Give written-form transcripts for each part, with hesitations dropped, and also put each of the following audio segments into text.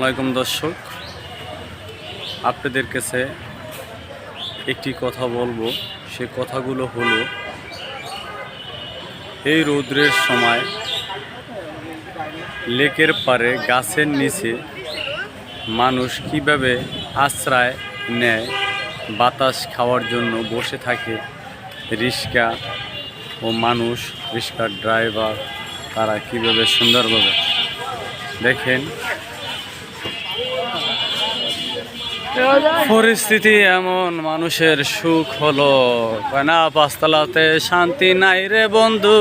আলাইকুম দর্শক, আপনাদের কাছে একটি কথা বলবো। সে কথাগুলো হলো, এই রৌদ্রের সময় লেকের পাড়ে গাছের নিচে মানুষ কিভাবে আশ্রয় নেয়, বাতাস খাওয়ার জন্য বসে থাকে। রিক্সা ও মানুষ, রিক্সার ড্রাইভার, তারা কিভাবে সুন্দরভাবে দেখেন। পরিস্থিতি এমন, মানুষের সুখ হলো না পাঁচতলাতে, শান্তি নাই রে বন্ধু,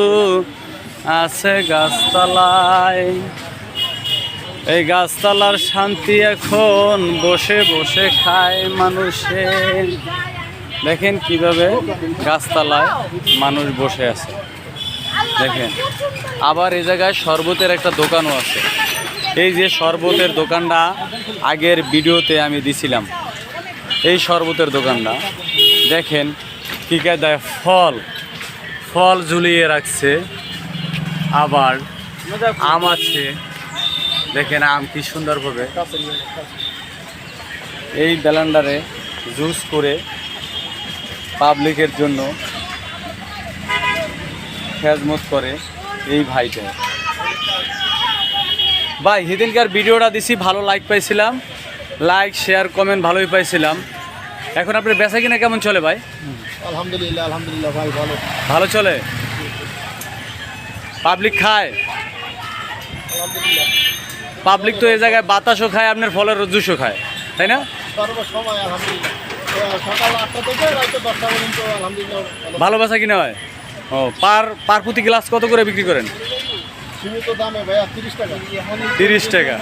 আছে গাছতলায়। এই গাছতলার শান্তি এখন বসে বসে খায় মানুষে। দেখেন কিভাবে গাছতলায় মানুষ বসে আছে। দেখেন, আবার এই জায়গায় শরবতের একটা দোকানও আছে। এই যে শরবতের দোকানটা আগের ভিডিওতে আমি দিছিলাম, এই শরবতের দোকানটা দেখেন কি কায়দায় ফল ঝুলিয়ে রাখছে। আবার আম আছে, দেখেন আম কি সুন্দরভাবে এই ব্যালেন্ডারে জুস করে পাবলিকের জন্য খেজমত করে এই ভাইটা। ভাই, সেদিনকার ভিডিওটা দিছি, ভালো লাইক পাইছিলাম, লাইক শেয়ার কমেন্ট ভালোই পাইছিলাম। এখন আপনার বেচা কিনা কেমন চলে ভাই? আলহামদুলিল্লাহ ভাই, ভালো চলে। পাবলিক খায়? পাবলিক তো এই জায়গায় বাতাসও খায়, আপনার ফলের জুসও খায়, তাই না? সর্বসময় আলহামদুলিল্লাহ, সকাল 8টা থেকে রাত 10টা পর্যন্ত আলহামদুলিল্লাহ ভালো বেচা কিনা হয়। ও, পার প্রতি গ্লাস কত করে বিক্রি করেন? সীমিত দামে ভাইয়া 30 টাকা। 30 টাকা।